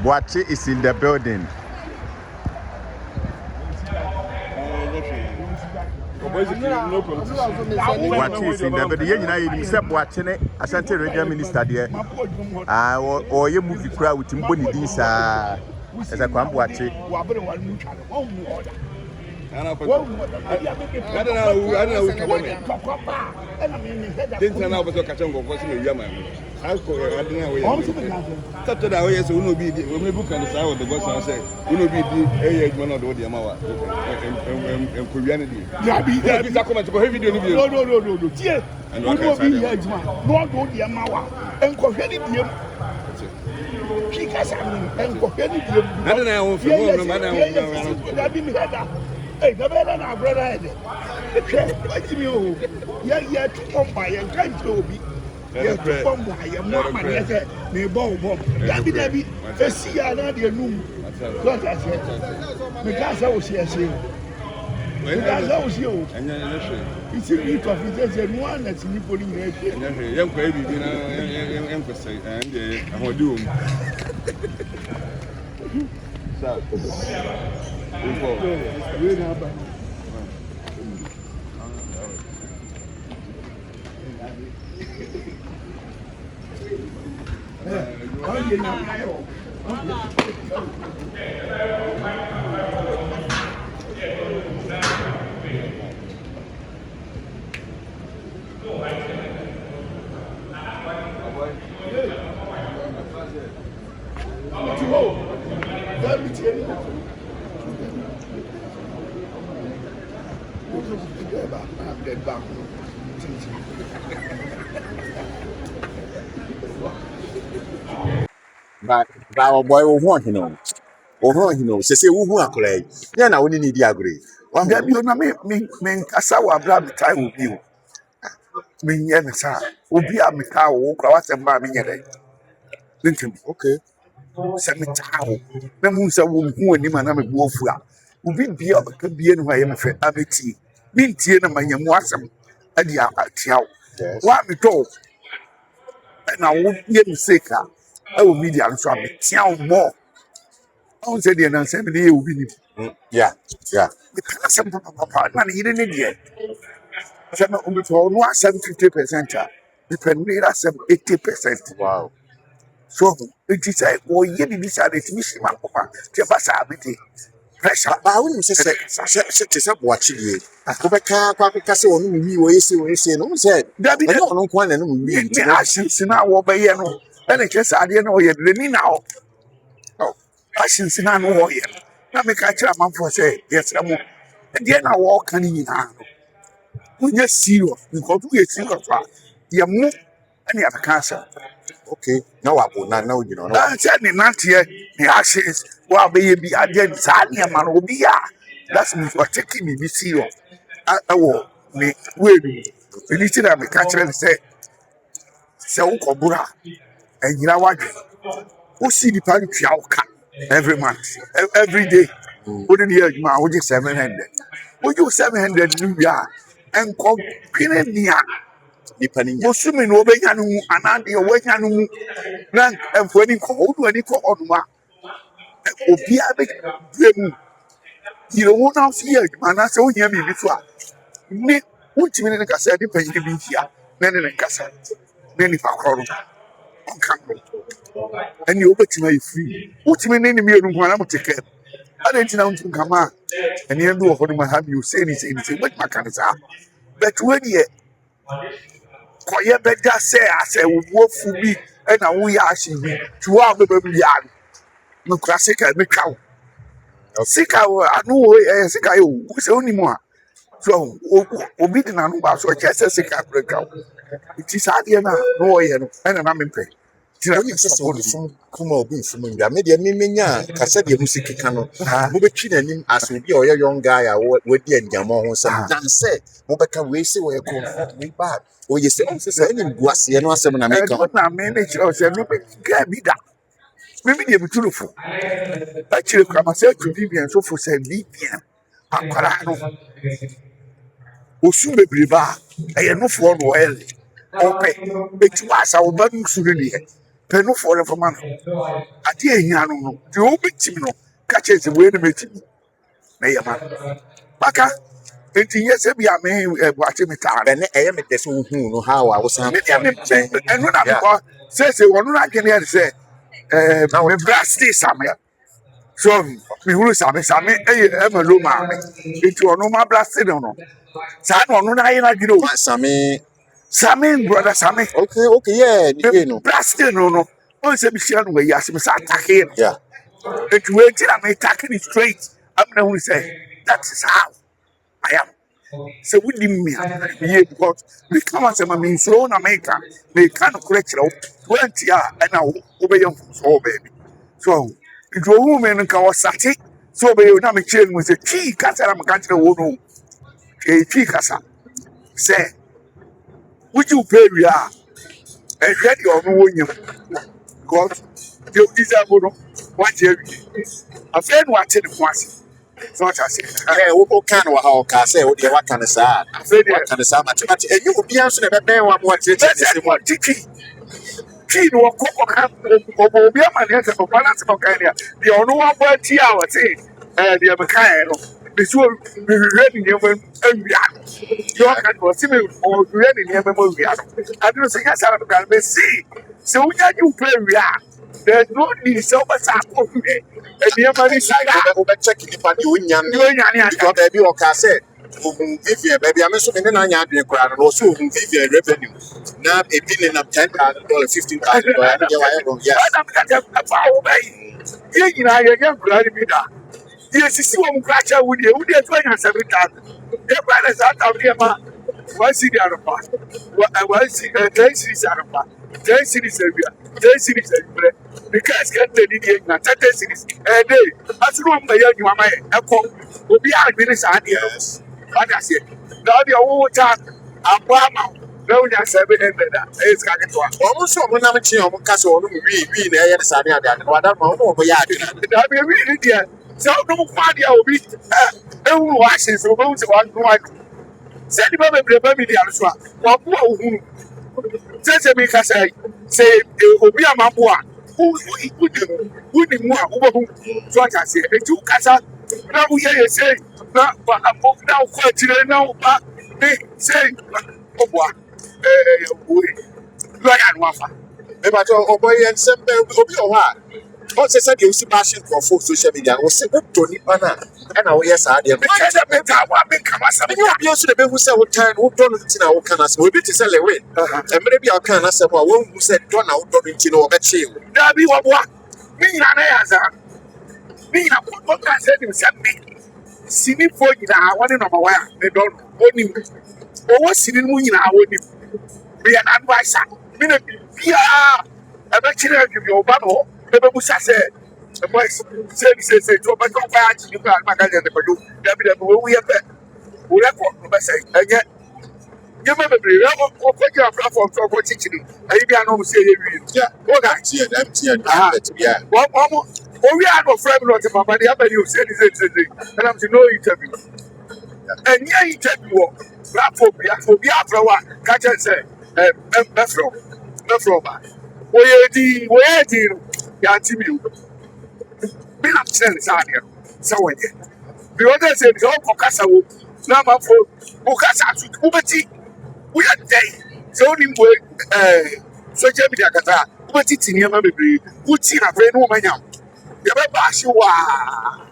Boakye is in the building. Boakye is in the building. You know, you said Boakye, Asante Radio Minister there. Or you movie crowd with Mboni Disa as a Boakye. I don't know who didn't turn out to catch on for some Yaman. I don't know. After that, yes, we will be the book and the side of the boss and say, we will be the man of the Yamawa and Koreanity. No. And what will be here, not go the Yamawa and Koreanity. She has and Koreanity. I don't know. Hey, the better than brother. What do you? Yeah, to come by and can't be. Yeah, to come by your mama. Yes, they bomb. Debbie, see another room. What I said, because I was here saying, because I was you. And it's a bit of it and one that's in putting here. Young baby, emphasize and I'm doing. But our boy will want, you know. Say, who are correct? Yeah, now we need the agree. One day, you know, me, Asawa Brab time with you. Me, yes, sir. Ubi a Mikao, Krawas and Mammy. Okay. Send me town. The moon's a woman who and him and I'm a wolfra. Ubi be up to be in my MFA, Abiti. Minty and my young wasam. At the Tiao. What me told? And I won't get me sick. I will be the answer. Tiao more. I won't say the answer. Yeah. The person, papa, man, he didn't yet. So no, we told 50%. The penny 80%. Wow. So it is like, oh, you decided to miss my papa. Pressure. But I wouldn't say, watching you. Go back, Cassie, or me, or you say, no, said, that be no one and me. I since now obey, and I guess I didn't know yet. Let me now. Oh, I since now know yet. Now make a chairman for say, yes, I'm. And then I walk in hand. When you're serious, because we are serious, you're more any other cancer. Okay, now I will not know, you know. I'm saying not here, the ashes, while baby, I didn't say, man, will be. That's me for taking me serious. I will make wait. We need to have a catcher and say, so Kobura, and you know what? Who see the party every month, every day? Wouldn't hear you, man, would you 700? Would you 700 New Year? And call Pinania. Depending on Sumin, Obeyanu, and Andy, Obeyanu, and when you call, on one, you don't want to see it, man. I saw you before. Me, which minute I said, depending on here, then in a cassette, then if I call on camera. And you open to my free. Which minute me when I'm take care. I didn't know to come out. And you do what I have you say anything, what my kind of but when you quiet better say, I say, what for me, and I will ask you to our baby yard. No classic, I make out. Sick, I know, sick, I was only more. So, obedient and about so I just say, I break out. It is hard enough, no, and I'm in pain. Come on, be from India. Maybe Mimia, Cassadia Music Cano, Mubichin, as we be a young guy, with the Yamon, some dance said, Mobeka, we say we're comfortably bad. Oh, you say, any guassi and was an American. I manage or say, no, can't be that. Maybe they're beautiful. Actually, come myself to Libya, so for say Libya. I'm Carano. Osume Briba, I am not for well. Okay, it was our button soon. pɛ no for the man ade ehia no de obetimi no ka che se we no betimi na yema baka enti yes be am Boakye me ta bene eye me de so hu no how I was me enu na because say wonu na gene ya say me brasti samya so me huru same e ma lo ma me enti onu ma brasti no sa no onu na ye na gire o same brother same okay yeah me brasti no o se bi sia no we yase me sa attack yeah enti we tira me attacking it straight I'm na who say that is how I am. So we didn't me because we come as a man so na America they can't correct you 20 years and now obey so baby so it was woman can was sati so be na me chain with a key kasa am country wo no e key kasa say would you pay we are and ready or no won because you disable no what you afraid what the once so what I say wo kan wa ha o ka say wo de wa kan sa mate e you obi anso na be ben wa mo tire se mo key no ko obi amane se ko balance ko kan dia de ono wa ba ti a wa say de be kan no be so be ready ne mo awia yo kan ko si me o ready ne mo awia I don't say yes I can be see so we you play awia there's no need so muchako and the money side o be check ni pa di o nyan because baby o ka say Vivian, baby, I'm so many nine years crowd and also Vivian revenue. Now, a billion of $10,000, $15,000. Yes, I'm young bloody me that. Yes, you see one crash out with you, we are 27,000. Everybody's out of here, man. One city out of part. One city, 10 cities out of part. 10 cities area, 10 cities area. Because get the idiot, 10 cities. And they, as long as you are my echo, will be out of this idea. What I say, now the old time, I'm no, that's 700. It's got to go. almost when I'm a castle, we na Sunday, what I'm over yard. That'll be really dear. So, no party will be watching, so most of one. Send him a baby, the other one. Just a make us say, Obi Amabua, who wouldn't more, so I can say, the two casa. Now we hear you say, but I'm now quite now, but they say, oh, what? Like I want. But Oboy and some Obi or what? What says you see passion for social media? Was said to Nipana, and our yes, I did. Because I make you are also the who said what time who don't in our canas will be to sell away. And maybe our canas one who said, don't know, don't you know, bet you. There be what? Me, me, what I said him something. See me for you now, one in my way. They don't own him. Or what's sitting in our own. Be an advisor. Me, yeah, I bet you give your battle. The Bush said, the voice said, to my company, you got my guy and the Padu. There we have that. We have what say again. You remember, or put your platform for teaching. I don't say, yeah, what I see, yeah. Well, we are no friend of my the other you said, and I'm to know interview. And yeah, interview, platform, be after one, catch and say, Metro, where the Yantimu. Be not saying Sanya. So when the other said, oh, Pocasa, number for Pocasa, Ubati, we are day. So, social media, Ubati, in your memory, Uti, a very woman. You remember, you are.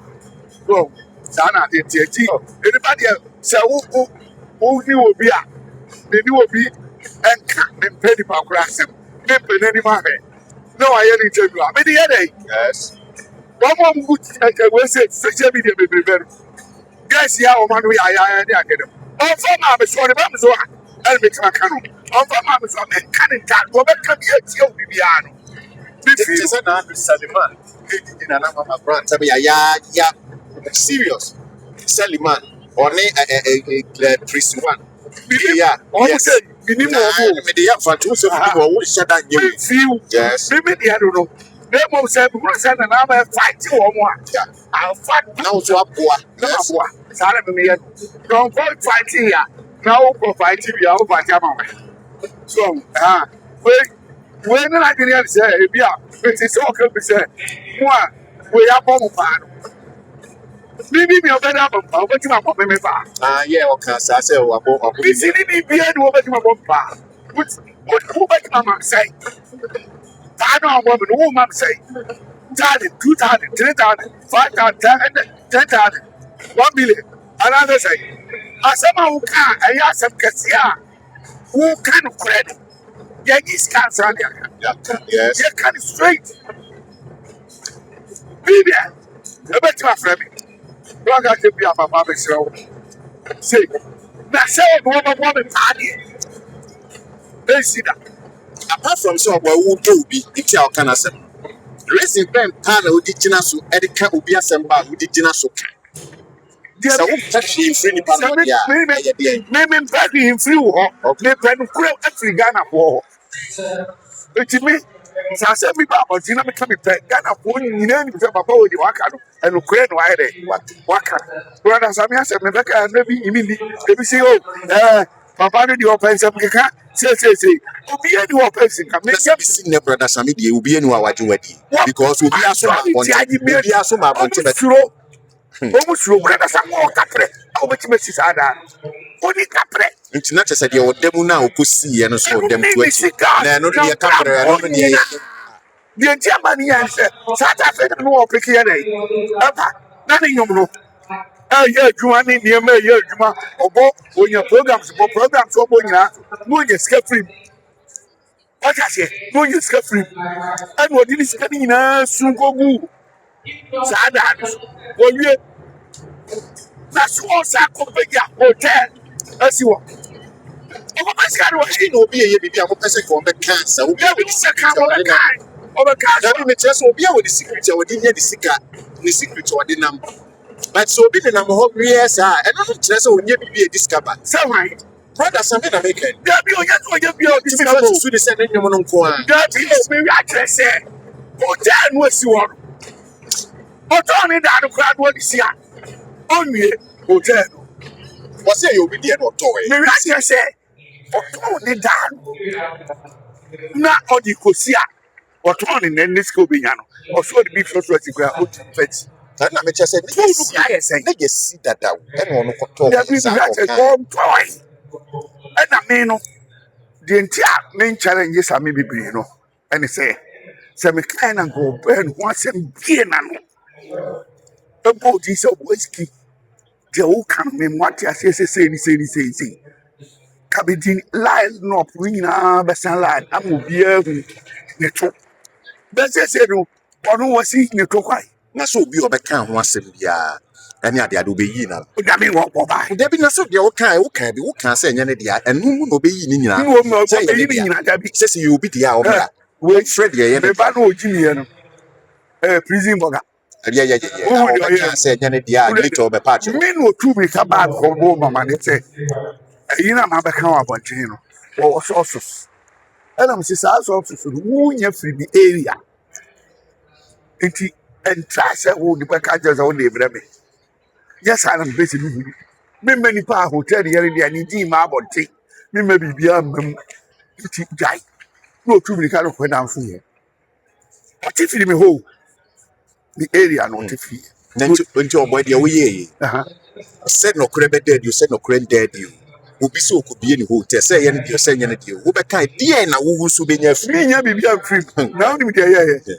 Go, Sana, anybody else, who will be a, they will be, and can't pay the power class. Any market. No, I ain't tell you. I mean, the headache. Yes. One more good we say social media be better. Guys, yeah, man, we are there. On for my sorry, I'm so I'll make my canon. On for my son, and canning that Robert come here to Bibiano. This is an Andrew Saliman. In another brand. Yeah, serious. Saliman, or a priest one. Yeah, yes. Media for 2 so shut down you. Yes, maybe I don't know. They most said, and I'm a fight you or one. I'll fight now to a poor. Sarah, don't fight here. Now, go fight you, I'll fight your mama. So, wait, When I didn't say, yeah, it is okay to say, one, we are bomb fan. Maybe me a better bomb, but you are bombing me back. Yeah, okay, so I say, We see me be a bomb bar. What my say? I know what the woman say. 1,000, 2,000, 3,000, 5,000, 10,000, 1 million. Another say, as someone who can, I ask some Cassia, who can credit. Yankees can't run there. yes. You can straight. Be there. The better my friend. Don't have to be a mama show. Say, now say, woman, party. They see that. Apart from so, who do be, it's our kind of some. Racing pen, Pana, who did Jinasu, Edika, who be a samba, who did Jinasu. So, touch him free, Maybe very in free war. They can create every Ghana war. It's me. So I said, me about Tina becoming Ghana for you know, about the Waka and Ukraine. Why they Waka? Brother Samia said, Rebecca, and maybe immediately, they say, oh, Papa, the open some say, be any open can make up the brother Sammy, will be any what you wedding because we are so much on almost through brother Samuel Capre. How much Mrs. Ada? Only Capre. It's not just that your demo now could see and so them to it. No, the Capre, I don't know. The Germany answer, South Africa, no picking any. Nothing you know. Yeah, Juani, near me, Juma, or when your programs, so when you escape free. What I say, no, you escape free. And what did this coming in? Soon go good. Sada, well, you. That's what I could be a hotel. As you walk. Oh, my God, She will be a baby, I'm a person for the cancer. We yeah, we second of the kind. Of a car. That will just will be with the secret or the secret or the number. But so be the number of years, and not just when you be a discover. So, right. Brother, something American. Yeah, you To the same woman on Kwan. that is maybe I can say. Hotel was you on. But only that crowd what is here. Only hotel. Was say you'll be there or toy. Maybe I can say. Only that. Not on the Cosia. Or turn in this school, or so the big first was to out to fetch. And I just said, let you see that out. And on the toy. And I mean, the entire main challenges are maybe, you know, and they say, some kind of go burn once and be an animal. The boat is a whiskey. The old come in what I say. Cabin lie no purina, Bessan line. I will be able to. That's it, or no was seeing the tokai. Not so be over town once in the and yet there will be in. I mean, what by? There be not so the old kind, who can say any idea, and who will be in. You will not say anything. Says you will be the hour. Wait, Freddie, and the Jimmy, prison bugger. Yeah. I said, any idea, little by patch. Men were 2 weeks about for home, and they say, you know, my account about you or sources. And I'm saying, also, who you free the area. And try to hold the back just only every yes, I am basically. Me many pa hotel here in the need my body. Me maybe be a guy. No, too many kind of when I'm here. What if you me home? The area not if you. Then your boy, the way said no crab dead, you said no crane dead you. Who be so could be any hotel, say any deal, say any deal. Who be kind, dear, now who should be near free? Me, be a free. Now,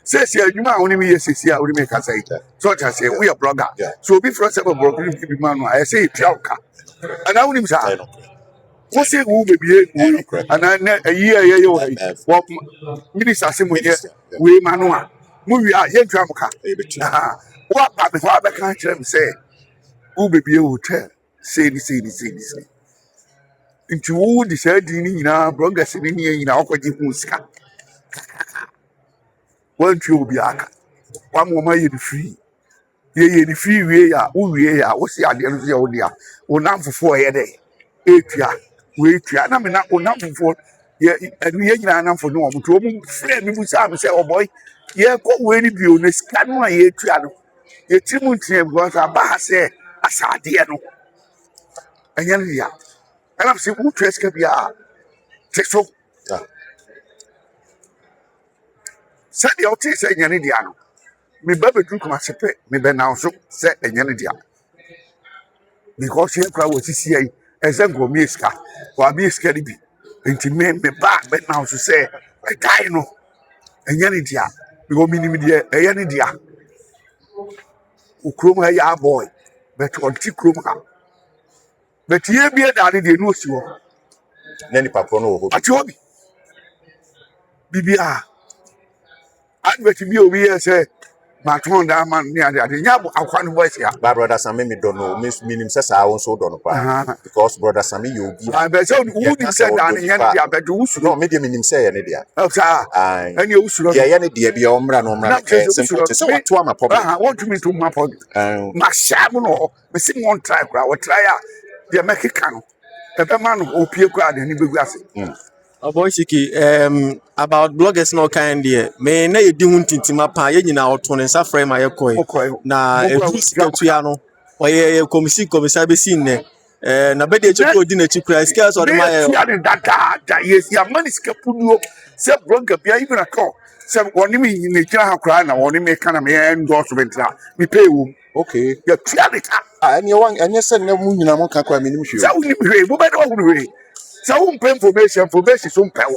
says here, you might only me, says here, we make us say that. So I say, we are blogger. So before I say, broken, man, I say, Chalka. And I wouldn't say, what's it who may be and I a year, what minister we manua. Movie are young Tramka. What Papa Father can't say, who may be a hotel, say this. Into all the sardine in our progress in our Muska. Won't you be a one woman in free? Ye, the free way, we are, what's the idea of the old year? Or now for 4 a day. 8 years. Wait, I'm not one for, and we ain't for no one. Friend, we say, oh boy, yeah, go where you on a scan my 8 years. Your Timothy was a bass, a sardiano. And yeah. And I'm saying, who dress can be a so said the outil say Yanidiano. Me baby drink my sepe, me ben now so say Yanidia. Because here crowd was CCA, as I go miska, or be scary be. Inti me back, but now to say, I die no, Yanidia. We go minimedia, Yanidia. Ukroma ya boy, but on Tikroma. But here be a daddy, they know you. Nani papa no. At your BBR. I bet you be over here say, my tongue that man near the Yabu, I can't voice here. But brother Sammy me don't know. Miss Minim says I also don't know. Because brother Sammy you be. I bet so who said that in Yandia, but you should no medium in him say any dia. Oh, sir. And you should yeah, any dear be omra no mra. So what to my problem? What do you mean to my point? My shaman missing one try, or try the Mexican. The man who peer crowd and he be grassy. Oboy Siki, about bloggers no kind there. May na yedi huntinti mapa ye nyina oto ne nsa frame ayekoy. Na edu sika tuano. Oye komisa be sin ne. Na be de chiko di na chikura skills or my yes, your money scapulo. Say blogger be even a call. Say one me in the jar cry na one me kind of endorsement. Me pay you. Okay. You clear it. And you want and you said no moon na mo kan kwa minim hwe. So we be better we. So we pay information for base some power.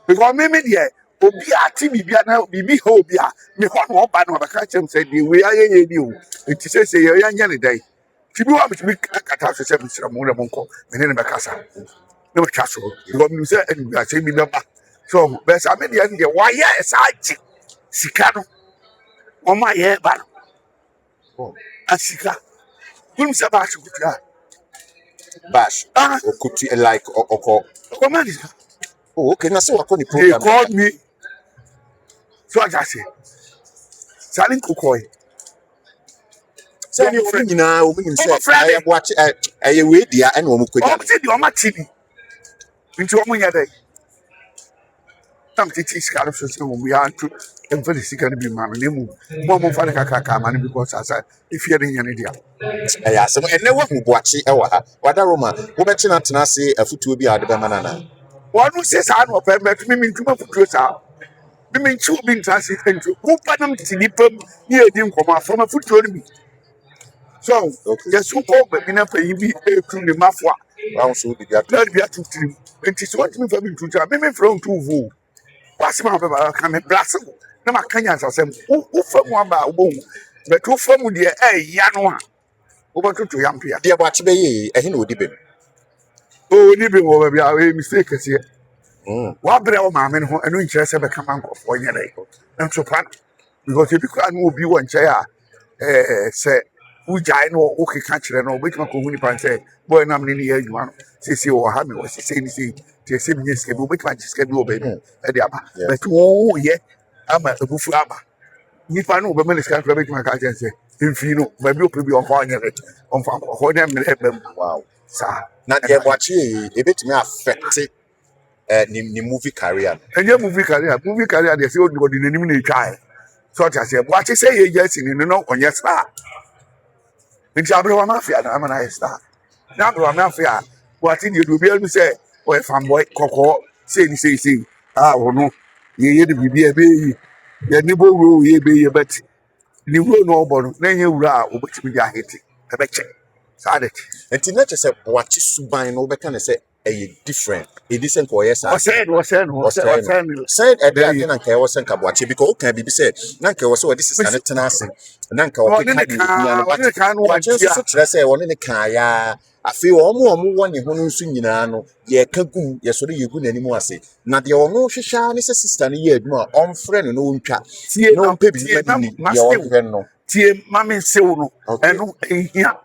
Because me there, obi ati bibia na bibi ho bia me ho no ba no ba ka chem say the we aye di o. It say ye anya ne dai. Tibi wa me kata so say me sira mo na mo nko me ne be kasa. No be kaso. Because me say and I say me be ba. So best I me there why yes I sika no. O ma ye ba. Oh. Asika. Kun se ba shi kutia. Bash. Okuti like oko. O man is. Oh, okay. Now, so what the They program? called me. So I just say, Saling Kukoi. Say you friend na o me say I watch we dia and o mu Oh, see the Oma TV. Into Omunya Day. Some teachers got us so we are to and for the second be man. Momo Fanaka man because I said, if you're in India. Yeah, so and never who watch it. Wada Roma, wo be china tena se afutu bi ade be manana. One who says, I know, but me mean too much for yourself. Me mean two being transit into who panam tinipum near him come from a foot to me. So, yes, who called me enough for you be to the mafia. Round so be that. Let me to trim. And it's what me for me to try. Me from two voo. What's my papa can a blast? No, my canyons are some who from one by boom. But two from the air, Yanwa. Over to young Pierre. Dear watch be ye, a hino dibin. Oh, living over be our mistake here. What bravo mamma and no interest ever come uncle for your day. And so fun. Because if you can't be one chair, say, who giant or okay catcher and which my community say, boy, I'm in the age one. See, or have me was saying, to see me schedule, which might schedule, baby. But oh, yeah, I'm a buffaba. If I know the minister can't make my catcher say, if you know, maybe you'll be on fire on for them. Wow. Sir. Not yet watch ye, a bit me affected the movie career. And your movie career, they say, what in the name child. So I said, what you say, yes, in the no on your star. In Sabro Mafia, I'm an eye star. Now, Mafia, what did you do? Be able to say, or if I'm boy, Coco, say, oh no, ye be a baby, your neighbor will be a bet. You will know about then you are, which we are hitting. I bet you. Sad. And to not just say, what you subai no better can say, a different, a decent for yes. Said said at the end and care was sent about you because can be said. Nanka was so this is an tenacity. Nanka or say one in the kaya. I feel almost one in one soon, you know, ye kagum, yes, or you couldn't anymore say. Not the no shisha is a sister year more on friend and no chat. See, no baby, no. Tie mami sewno eno ehia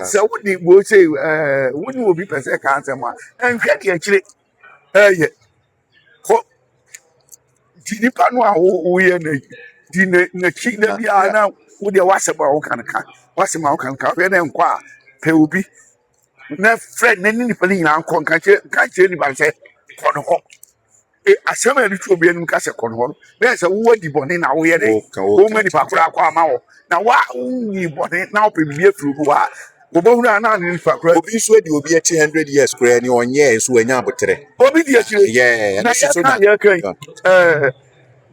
se woni wo say woni obi pese ka ansem a enhwe de akire eye ko dinipa no a wo ye na di na chi na bia na wo de waseba wo kan ka wasema wo kan ka we na enko a pe obi na friend na ni nipa ni na anko kan che ni ba se ko no ho asema ni tu obi enu ka se ko no ho na se wo di bone na wo ye de wo mani pa kura kwa ma wo na wa ni bone na ope bi afuru wa obohuru ana ni fakra obi so di obi achi 100 years kura ni onye so anya abotre obi di achi yeah na so na ya kan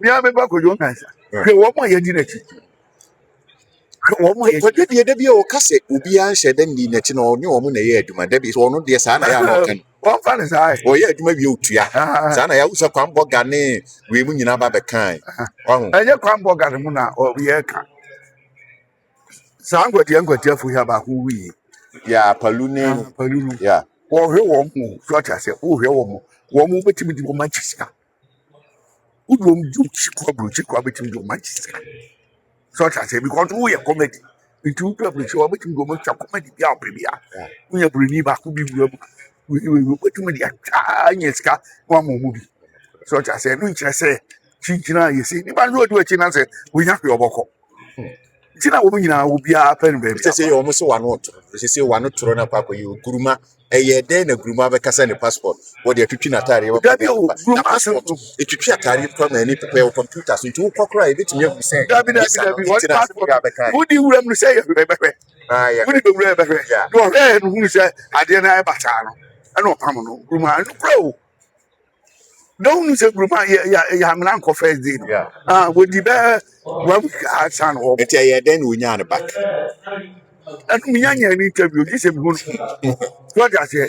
Me a me ba ko jo kansa. Hwe wo mo ye di na chi. Wo mo ye. But there be o kase obi an hye den ni na chi no ne o mo na ye adwuma da bi so no de sa na ya na o kan. Wo fa ne sai. O ye adwuma bi otua. Sa na ya wusa kwambo gane we mu nyina ba be kan. Wahu. Enye kwambo ga mu na o ye ka. Sa ngwati afu ya ba hu wi. Ya palune. Palunu. Ya. Wo hwe wo mo so ta se wo hwe wo mo. Wo mo betimi di wo Manchester. Udom ju chikwa betimi di wo Manchester. So ta se because wo ye comedy. Itu to be sure betimi go mo cha comedy bia obia. Wo ye bruni ba ku bi wura we betimi di anya ska wo mo mu bi. So ta se no nkyere se chinchina ye si ni ba no do achi na se wo nya hwe oboko. Tina wo nyina wo bia pen be. Se yo mo so wano to. Se wano toro na pa ko yo guruma eye den na guruma be kasa ne passport. Wo de atwitwi na tare wo. Guruma passport. Etwitwi atare kwa na ni pepe wo computer so nti wo kokora e betimi afu se. Dabi what passport. Wo di wura mu se ye be be. Ah yeah. Wo di be wura be be. Do he no hu se ade na e bata no. E no pam no guruma no kro. Don't say guruma ya amna nko first day. Ah wo di be wa ka san wo. Eti eye den wo nya ne back. And me anya ni interview this e hu. What I say.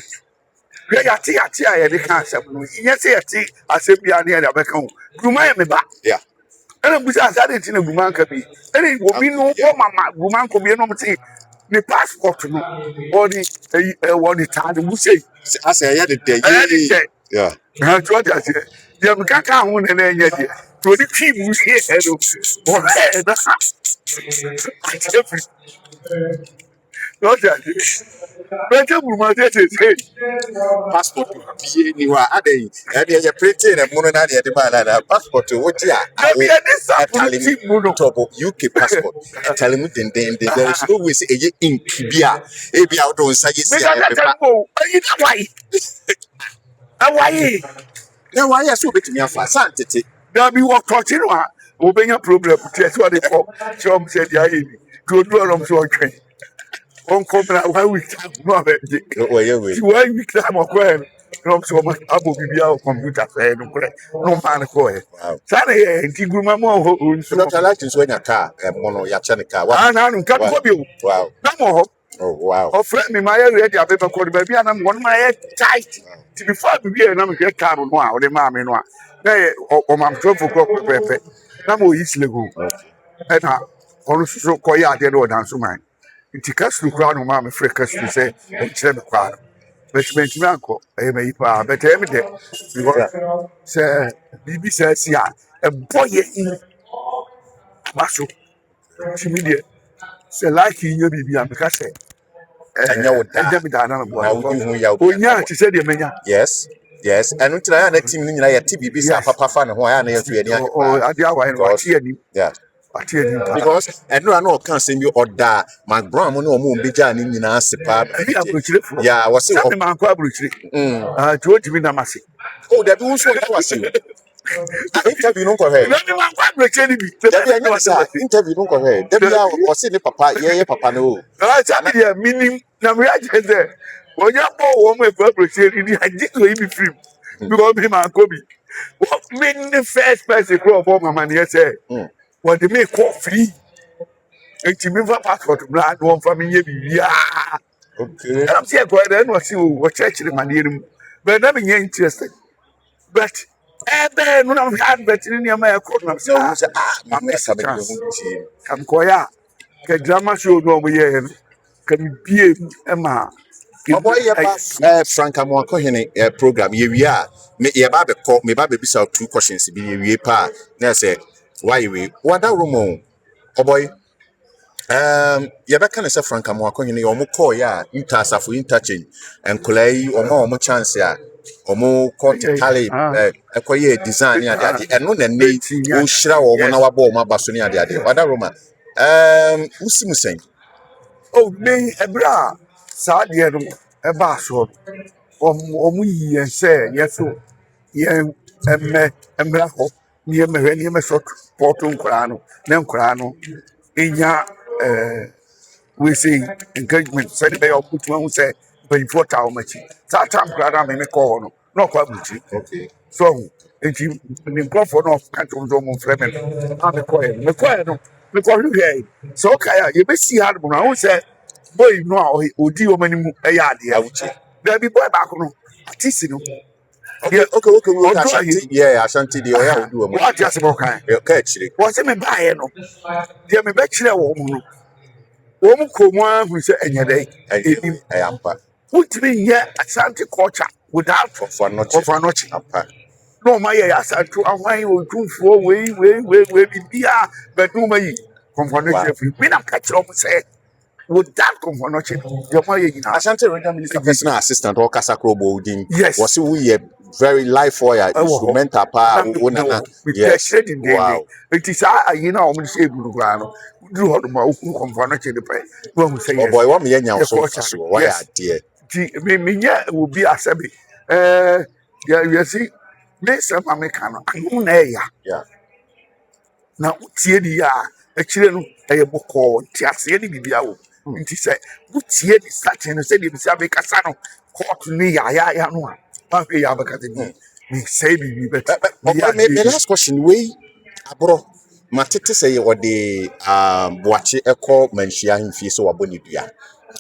Ya ti a ye de kan asem no. Iye se ya ti asem bia na ya be kan. Guruma ye me ba. Yeah. And busa sa de ti na guruma kan bi. And wo bi no wo mama guruma ko bi no mti ni passport no. Or the card we say. Asa ya de dey. Yeah. Na to I say. Ya me kan kan hu na nya de. To the trip we say no. Or na. What I say. Better guruma say. Passport bi ni wa adai e de ye printing na mu na de ba na passport wo ti a top UK passport tell me den there is no way say eye ink bia e bia wo don sa yesi a be ba Why? na wa ya so betimi afa santete There be work touching one. Obenya problem. That's what they call. Some said, yeah, to do a so train. On come now, 1 week time. No, we 1 week time of when. No, so much Abu Bibia computer. No man, go. Sunday, Tiguma Mo. so not like to when your car mono ya chanika I don't come for you. wow No more. oh wow Or friend me, my area, paper called baby, and I'm one my head tight. To be far to be and I'm get car on one, or the mammy no. Nay, or my 12 o'clock, pepe. No more easily go. And I also call ya dead or dance to mine. Nti kasu kwa no ma me frɛ kasu sɛ ɛkyerɛ me kwa but me anko me pa but me de because sɛ bibi sɛ si a ɛbɔ yɛ baso timi de sɛ like nya bibi a me ka sɛ anya wo da ɛgya me da na me bo hu ya onya ti sɛ de menya yes and until I na team ni nyina ya TBB sa papa fa ne ho ya na ya tu ya ni ade awa no ati ani yeah because no no can send you order Mark Brown no mo mbija ni nyina sepa yeah was say me man kwa aburukyire to otimi na mase oh that we so that was you interview no go ahead me man kwa aburukyire ni bi interview no go ahead dem ya was say ni papa ye papa no sabi dia minim na me aje de onya bo wo mo kwa aburukyire ni aje to yi bi film because me man ko bi what mean the first person go for mama ne say what they make call free. And to me, passport, blood, one for me, yeah. Okay. I'm saying, I don't see what church in my name, but I'm interested. But, then when I'm had better in your man, so I said, I'm come Koya, can drama show no way, can be a man. Oboy Frank Amwako hene program ye are me ye ba be call me ba be bisa 2 questions bi ye pa na say why we what that room Oboy ye be kan say Frank Amwako hene yo mo call ya intersafo interchange enkolai omo chance ya omo court tally ekoye design ya ade eno na nei o hira wo mo na waba o mabaso ni ade what that room usimusen oh me ebra sa de no eba so omu yi se yeso ye emra ho ni me so porto nkra no enya we say engagement say be your put one say be for tawo machi sa tam nkra na me call no kwa buchi okay so nti ne nkurɔfoɔ no ka kyerɛ sɛ ɔmo mfrɛ me no a mekɔɛ no mekɔhwehwɛ sɛ ɔkae a yɛbɛsi ha no ahu sɛ boy no a ɔdi wɔn anim ɛyɛ adeɛ daabi boy baako no atisi no Okay, Ashanti, the Oya do what just about kind what's in my buy no deɛ mebɛkyerɛ wɔ mo no wɔn kɔn mu sɛ ɛnyɛ dɛ Ampa. wotumi nyɛ Asante culture without For not Ampa. no my Asante ahwan odumfoɔ wei bibia bɛdum yi kɔnfɔnɔkyerɛ fi mi na ka kyerɛ ɔmo sɛ without kɔnfɔnɔkyerɛ deɛ ɔmo ayɛ nyinaa. Asante regional minister personal assistant or Kasakro Bodin. Yes. Was we very live for ya instrumental power. Yes. Wow. It is you know ɔmo say gurugura no do hɔ ma okun kɔnfɔnɔkyerɛ de pɛ no ɔmo say yes. Boy what me yɛnya so why dear. Ti me nyɛ will be asabi you see this American anu na ɛya. Yeah. Na utie di ya akyire no ɛyɛ bɔkɔɔ nti aseɛ ne bibia wo nti sɛ wotie di sate no sɛ de bisa be kasa no court ne ya no a ba hwɛ ya bakata bi me say bibi bet me last question we abro matete sɛ yɛ wɔde Boakye ɛkɔ manhyia ahemfie sɛ wabɔ ne dua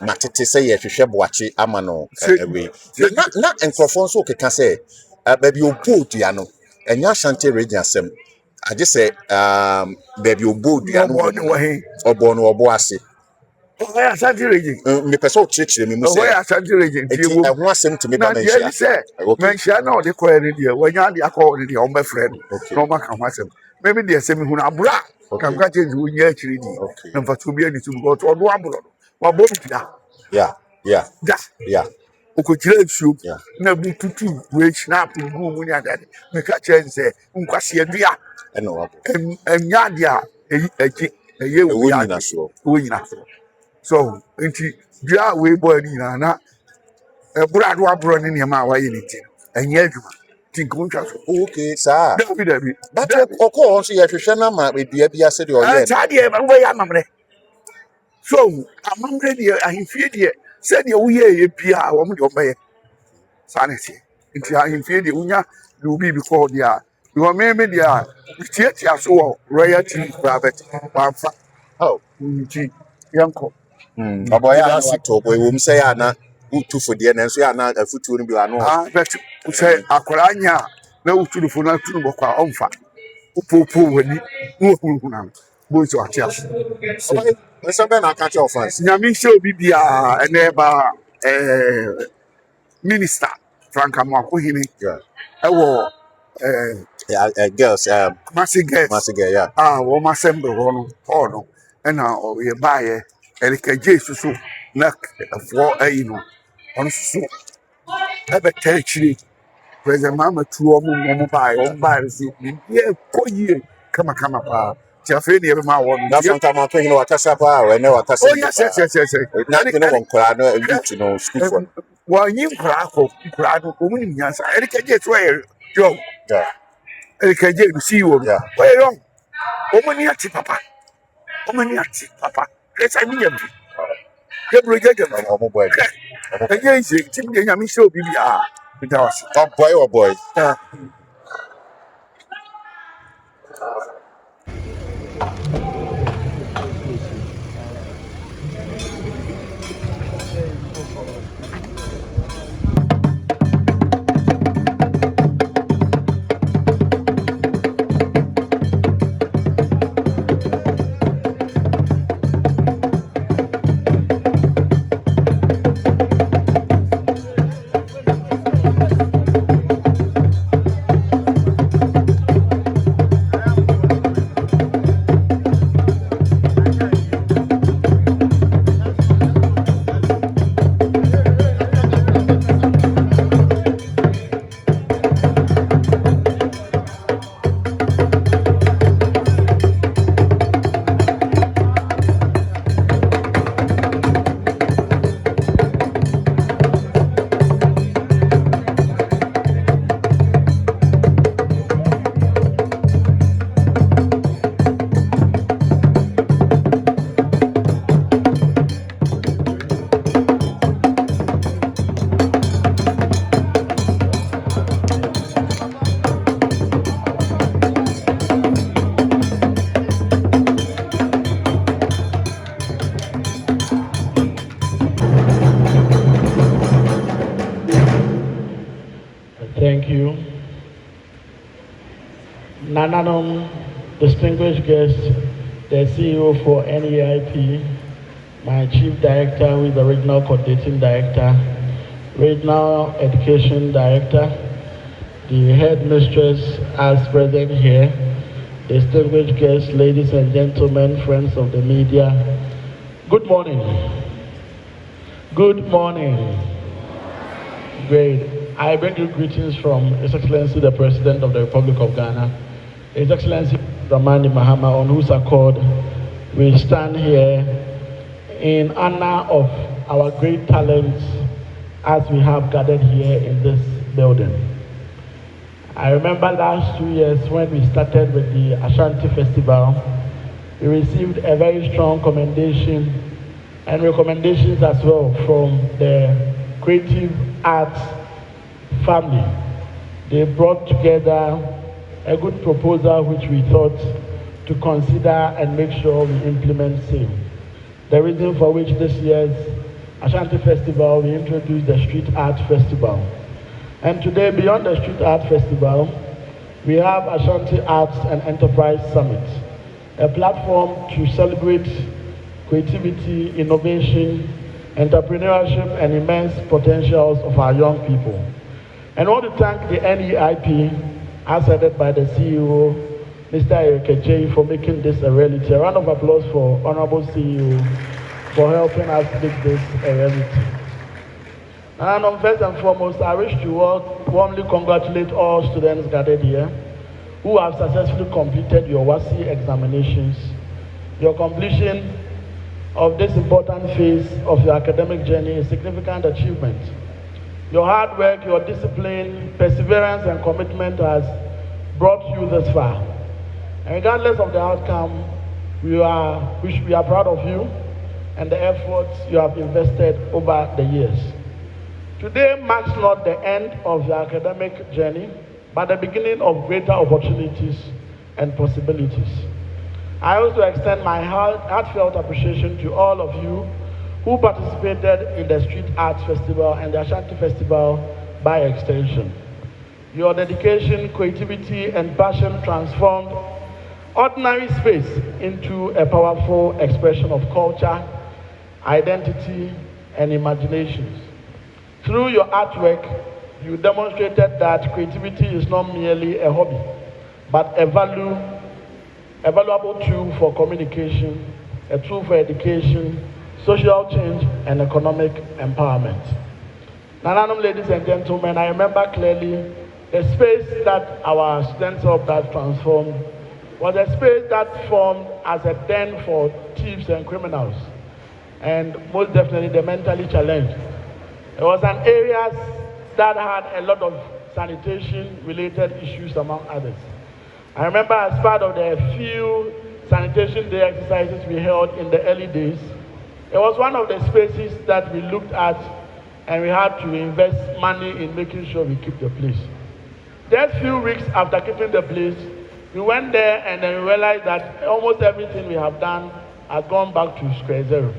matete sɛ yɛ hwehwɛ Boakye ama no away na nkrɔfoɔ nso keka sɛ baabi obo dua no ɛnya Ashanti region asɛm agye sɛ baabi obo dua no ɔbɔ no ɔbɔ ase ɔyɛ Asante region me pɛ sɛ ɔkyerɛkyerɛ me mu sɛ ɔyɛ Asante region nti ɛho asɛm tumi ba manhyia sɛ manhyia na ɔde kɔɛ ne deɛ wanya de akɔ ne deɛ ɔmbɛfrɛ no na ɔmaka ho asɛm mɛmi deɛ sɛ mehu no abora kamka kyɛ nti wonya akyiri di na mfa so bi ani so because ɔdo aboro no wabɔ dua yeah okokyerɛ nsuo na bi tutu wei snap gu mu ne adade meka kyerɛ sɛ nkwasi adua ɛnya ade a ɛyɛ wo nyina so so nti dua wei bɔ ani nyinaa na ɛborado aboro ne nneɛma a wayɛ ne ti ɛnyɛ adwuma ti nkontwa so okay saa dabi but ɔkɔ nso yɛ hwehwɛ na ma edua bi ase de ɔyɛ saa deɛ wɔyɛ amamrɛ so amamrɛ deɛ ahemfie deɛ sɛdeɛ woyɛ yɛ bia a wɔn de ɔbɛyɛ saa ne teɛ nti ahemfie deɛ wonya de obi bi kɔɔ deɛ a because me deɛ a tiatia so wɔ royalty koraa bɛt wamfa nti yɛnkɔ ɔbɔyɛ asito ɔbɔyɛ wɔm sɛ yɛ ana wotu fodeɛ nanso yɛ ana afutuo no bi ano bɛt sɛ akwaraa nya a na wotu no fo na tu no bɔkɔ a ɔmfa wopoopoo w'ani na wɔhunahuna no bɔsi wate ase nso bɛ na aka kyerɛ ɔfans nyame hyɛ obi biaa ɛnɛ ba minister Franka Mwakohene ɛwɔ girls Masi girls yeah wɔn assemble hɔ no hall no ɛna ɔyɛ baayɛ ɛrekɛgye soso na ɛfoɔ ɛyi no ɔno soso ɛbɛtɛ akyire president Mahama tu wɔn baayɛ si biribiara kɔ yie kamakama paa ti afei ne ɛbɛma wɔn na Franka Mwakohene wakasa paa ɛnɛ wakasa sɛ na ne wɔn nkɔla no youth no school for wɔnyi nkɔla no wɔn nim nyansa ɛrekɛgye so ɛyɛ job ɛrekɛgye no CEO no ɔyɛ yɔn wɔn ni ate papa kɛse mi yɛ bi kɛburo gyegye no ɔmo bɔ ɛnyɛ nse ti mi de nyame hyɛ obi bi a ɛda wase ɔbɔy Nananom, distinguished guests, the CEO for NEIP, my Chief Director, who is the Regional Coordinating Director, Regional Education Director, the Headmistress as present here, distinguished guests, ladies and gentlemen, friends of the media, good morning. Good morning. Great. I bring you greetings from His Excellency the President of the Republic of Ghana, His Excellency Dramani Mahama, on whose accord we stand here in honor of our great talents as we have gathered here in this building. I remember last 2 years when we started with the Ashanti Festival, we received a very strong commendation and recommendations as well from the creative arts family. They brought together a good proposal which we thought to consider and make sure we implement same. The reason for which this year's Ashanti Festival, we introduced the Street Art Festival. And today, beyond the Street Art Festival, we have Ashanti Arts and Enterprise Summit, a platform to celebrate creativity, innovation, entrepreneurship, and immense potentials of our young people. And I want to thank the NEIP, as headed by the CEO, Mr. Oboy, for making this a reality. A round of applause for Honorable CEO for helping us make this a reality. And first and foremost, I wish to warmly congratulate all students gathered here who have successfully completed your WASI examinations. Your completion of this important phase of your academic journey is a significant achievement. Your hard work, your discipline, perseverance, and commitment has brought you this far. And regardless of the outcome, we are proud of you and the efforts you have invested over the years. Today marks not the end of your academic journey, but the beginning of greater opportunities and possibilities. I also extend my heartfelt appreciation to all of you who participated in the Street Arts Festival and the Ashanti Festival by extension. Your dedication, creativity, and passion transformed ordinary space into a powerful expression of culture, identity, and imaginations. Through your artwork, you demonstrated that creativity is not merely a hobby, but a valuable tool for communication, a tool for education, social change, and economic empowerment. Nananum, ladies and gentlemen, I remember clearly the space that our students of that transformed was a space that formed as a den for thieves and criminals, and most definitely the mentally challenged. It was an area that had a lot of sanitation-related issues, among others. I remember as part of the few sanitation day exercises we held in the early days, it was one of the spaces that we looked at and we had to invest money in making sure we keep the place. Just a few weeks after keeping the place, we went there and then we realized that almost everything we have done has gone back to square zero.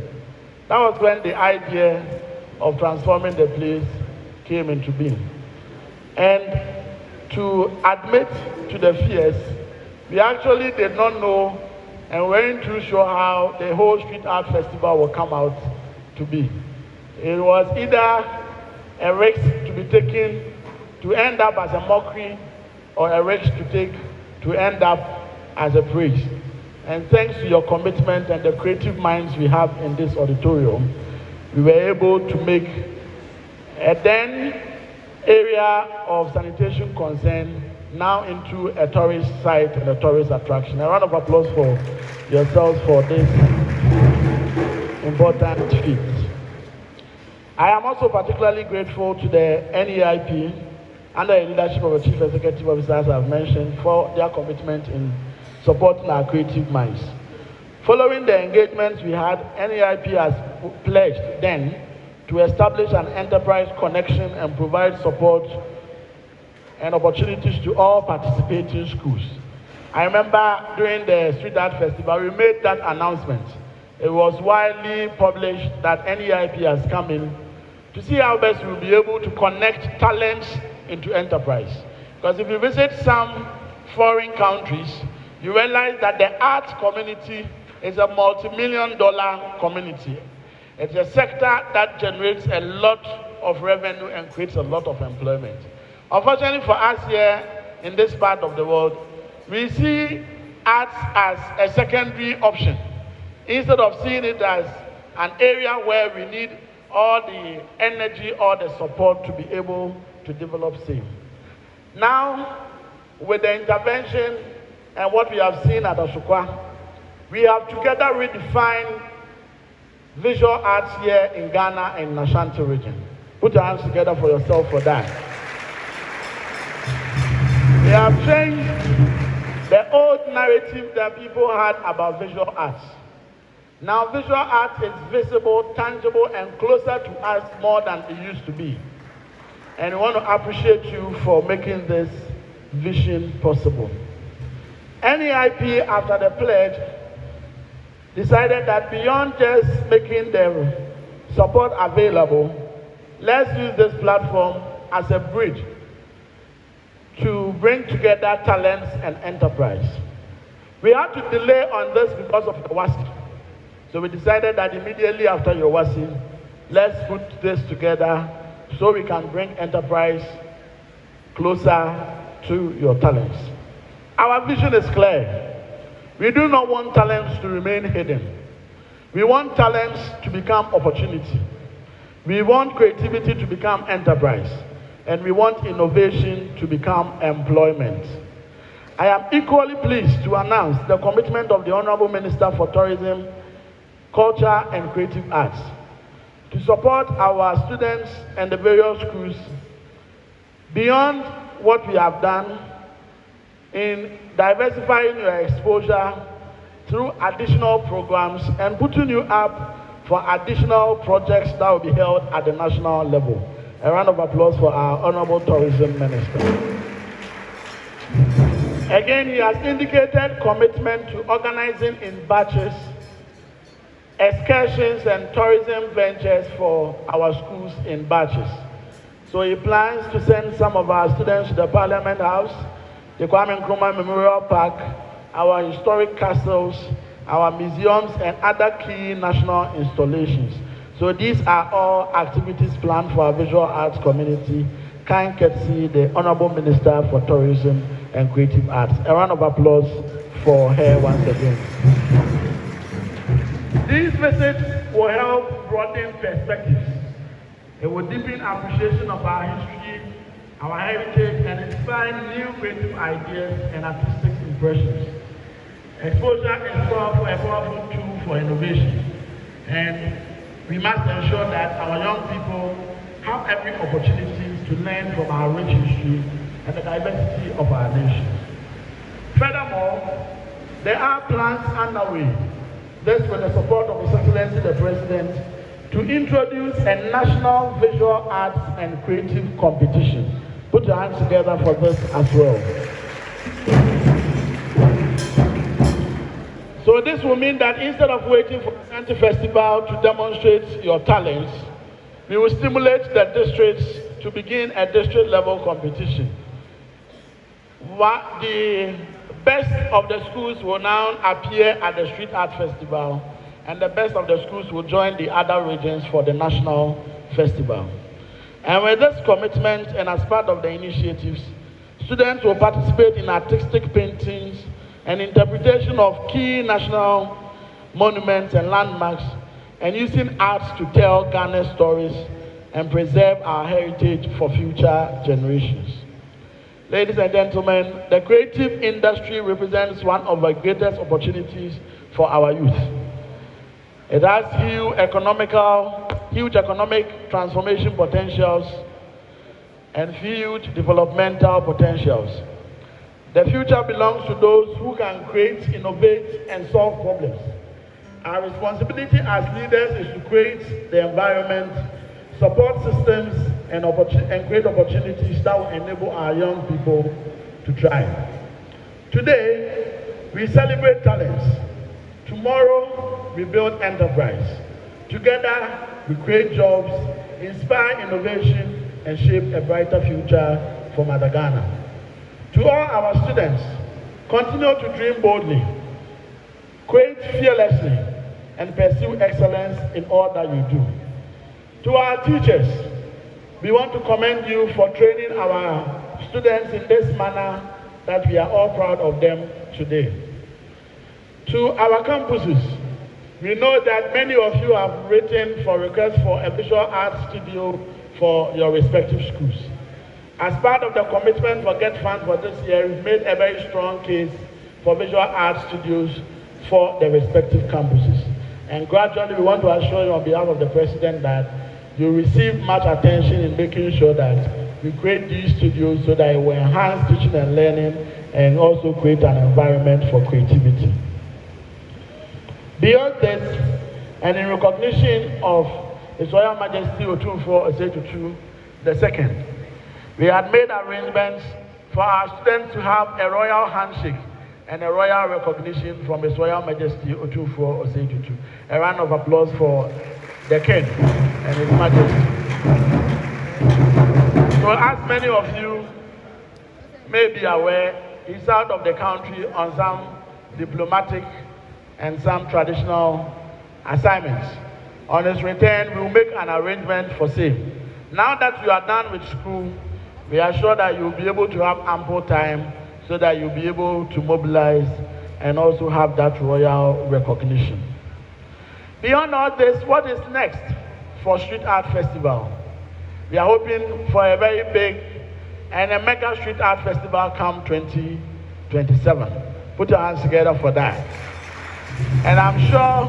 That was when the idea of transforming the place came into being. And to admit to the fears, we actually did not know and weren't too sure how the whole Street Art Festival will come out to be. It was either a risk to be taken to end up as a mockery or a risk to take to end up as a praise. And thanks to your commitment and the creative minds we have in this auditorium, we were able to make a then area of sanitation concern now into a tourist site and a tourist attraction. A round of applause for yourselves for this important feat. I am also particularly grateful to the NEIP under the leadership of the Chief Executive Officer, as I've mentioned, for their commitment in supporting our creative minds. Following the engagements we had, NEIP has pledged then to establish an enterprise connection and provide support and opportunities to all participating schools. I remember during the Street Art Festival, we made that announcement. It was widely published that NEIP has come in to see how best we'll be able to connect talents into enterprise. Because if you visit some foreign countries, you realize that the arts community is a multi-million-dollar community. It's a sector that generates a lot of revenue and creates a lot of employment. Unfortunately for us here in this part of the world, we see arts as a secondary option instead of seeing it as an area where we need all the energy or the support to be able to develop same. Now, with the intervention and what we have seen at Asukwa, we have together redefined visual arts here in Ghana and Ashanti region. Put your hands together for yourself for that. We have changed the old narrative that people had about visual arts. Now visual arts is visible, tangible, and closer to us more than it used to be. And we want to appreciate you for making this vision possible. NEIP, after the pledge, decided that beyond just making the support available, let's use this platform as a bridge to bring together talents and enterprise. We had to delay on this because of the WASI. So we decided that immediately after your WASI, let's put this together so we can bring enterprise closer to your talents. Our vision is clear. We do not want talents to remain hidden. We want talents to become opportunity. We want creativity to become enterprise. And we want innovation to become employment. I am equally pleased to announce the commitment of the Honorable Minister for Tourism, Culture and Creative Arts to support our students and the various schools beyond what we have done in diversifying your exposure through additional programs and putting you up for additional projects that will be held at the national level. A round of applause for our Honorable Tourism Minister. Again, he has indicated commitment to organizing in batches excursions and tourism ventures for our schools in batches. So he plans to send some of our students to the Parliament House, the Kwame Nkrumah Memorial Park, our historic castles, our museums, and other key national installations. So these are all activities planned for our visual arts community. Kind courtesy the Honorable Minister for Tourism and Creative Arts. A round of applause for her once again. These visits will help broaden perspectives. It will deepen appreciation of our history, our heritage, and inspire new creative ideas and artistic impressions. Exposure is powerful, a powerful tool for innovation. And we must ensure that our young people have every opportunity to learn from our rich history and the diversity of our nation. Furthermore, there are plans underway, this with the support of His Excellency the President, to introduce a national visual arts and creative competition. Put your hands together for this as well. So this will mean that instead of waiting for the Ashanti Festival to demonstrate your talents, we will stimulate the districts to begin a district-level competition. The best of the schools will now appear at the Street Art Festival, and the best of the schools will join the other regions for the National Festival. And with this commitment and as part of the initiatives, students will participate in artistic paintings and interpretation of key national monuments and landmarks, and using arts to tell Ghana's stories and preserve our heritage for future generations. Ladies and gentlemen, the creative industry represents one of the greatest opportunities for our youth. It has huge economic transformation potentials and huge developmental potentials. The future belongs to those who can create, innovate, and solve problems. Our responsibility as leaders is to create the environment, support systems, and create opportunities that will enable our young people to thrive. Today, we celebrate talents. Tomorrow, we build enterprise. Together, we create jobs, inspire innovation, and shape a brighter future for Mother Ghana. To all our students, continue to dream boldly, create fearlessly, and pursue excellence in all that you do. To our teachers, we want to commend you for training our students in this manner that we are all proud of them today. To our campuses, we know that many of you have written for requests for a visual arts studio for your respective schools. As part of the commitment for Get Funds for this year, we've made a very strong case for visual arts studios for the respective campuses. And gradually, we want to assure you on behalf of the President that you receive much attention in making sure that we create these studios so that it will enhance teaching and learning and also create an environment for creativity. Beyond this, and in recognition of His Royal Majesty Otumfuo Osei-Tutu II, we had made arrangements for our students to have a royal handshake and a royal recognition from His Royal Majesty Otumfuo Osei-Tutu. A round of applause for the King and His Majesty. So as many of you may be aware, he's out of the country on some diplomatic and some traditional assignments. On his return, we will make an arrangement for same. Now that you are done with school, we are sure that you'll be able to have ample time so that you'll be able to mobilize and also have that royal recognition. Beyond all this, what is next for Street Art Festival? We are hoping for a very big and a mega Street Art Festival come 2027. Put your hands together for that. And I'm sure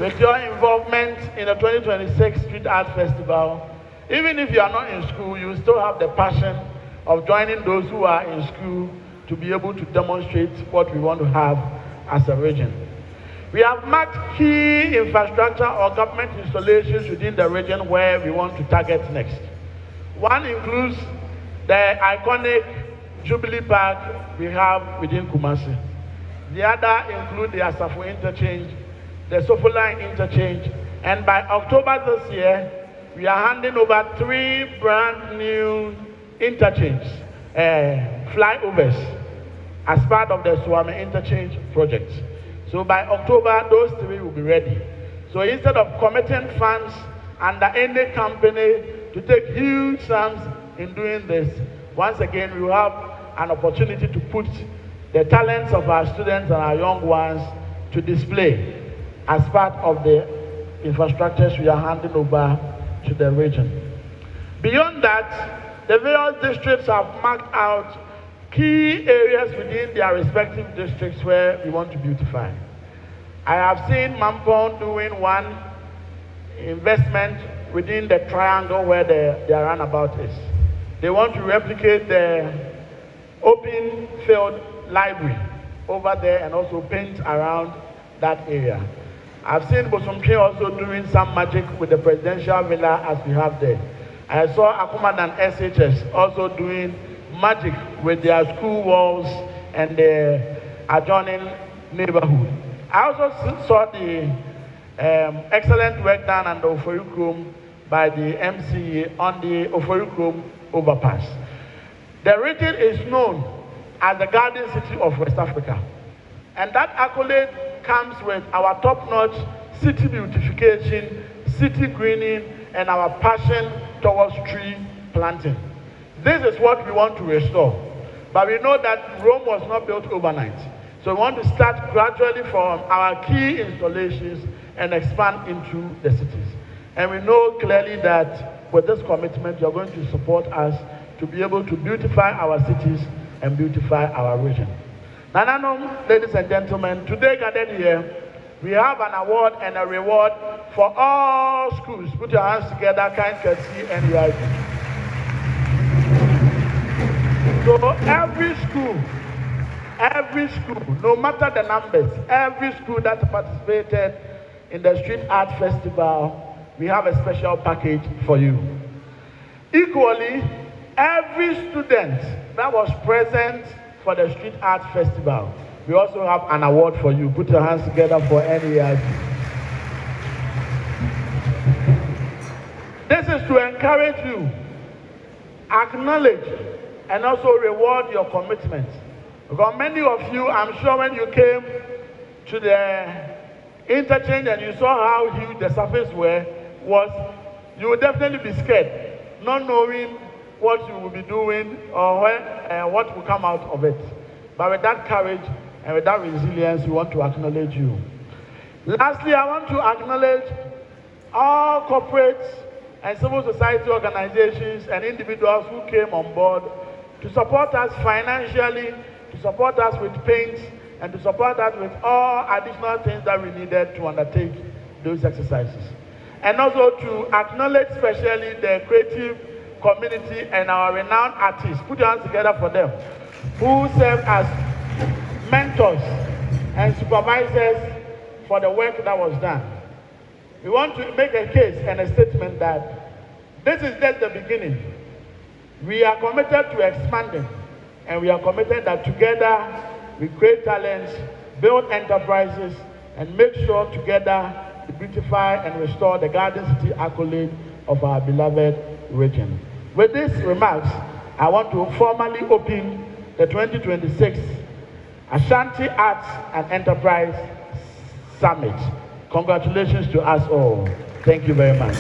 with your involvement in the 2026 Street Art Festival, even if you are not in school, you still have the passion of joining those who are in school to be able to demonstrate what we want to have as a region. We have marked key infrastructure or government installations within the region where we want to target next. One includes the iconic Jubilee Park we have within Kumasi. The other include the Asafo Interchange, the Sofoline Interchange, and by October this year, we are handing over 3 brand new interchange flyovers as part of the Swami Interchange project. So by October, those 3 will be ready. So instead of committing funds under any company to take huge sums in doing this, once again, we will have an opportunity to put the talents of our students and our young ones to display as part of the infrastructures we are handing over to the region. Beyond that, the various districts have marked out key areas within their respective districts where we want to beautify. I have seen Mampong doing one investment within the triangle where their runabout is. They want to replicate the open field library over there and also paint around that area. I've seen Bosomtwe also doing some magic with the presidential villa as we have there. I saw Akumadan SHS also doing magic with their school walls and the adjoining neighborhood. I also saw the excellent work done on the Oforukum by the MCA on the Oforukum overpass. The region is known as the Garden City of West Africa. And that accolade comes with our top-notch city beautification, city greening, and our passion towards tree planting. This is what we want to restore. But we know that Rome was not built overnight. So we want to start gradually from our key installations and expand into the cities. And we know clearly that with this commitment, you're going to support us to be able to beautify our cities and beautify our region. Now, ladies and gentlemen, today gathered here, we have an award and a reward for all schools. Put your hands together, kind courtesy, and UIP. So every school, no matter the numbers, every school that participated in the Street Art Festival, we have a special package for you. Equally, every student that was present for the Street Art Festival, we also have an award for you. Put your hands together for NEIP. This is to encourage you, acknowledge, and also reward your commitment. Because many of you, I'm sure when you came to the interchange and you saw how huge the surface was, you would definitely be scared, not knowing what you will be doing or what will come out of it. But with that courage and with that resilience, we want to acknowledge you. Lastly, I want to acknowledge all corporates and civil society organizations and individuals who came on board to support us financially, to support us with paints, and to support us with all additional things that we needed to undertake those exercises. And also to acknowledge especially the creative community and our renowned artists, put your hands together for them, who serve as mentors and supervisors for the work that was done. We want to make a case and a statement that this is just the beginning. We are committed to expanding, and we are committed that together we create talents, build enterprises, and make sure together to beautify and restore the Garden City accolade of our beloved region. With these remarks, I want to formally open the 2026 Ashanti Arts and Enterprise Summit. Congratulations to us all. Thank you very much.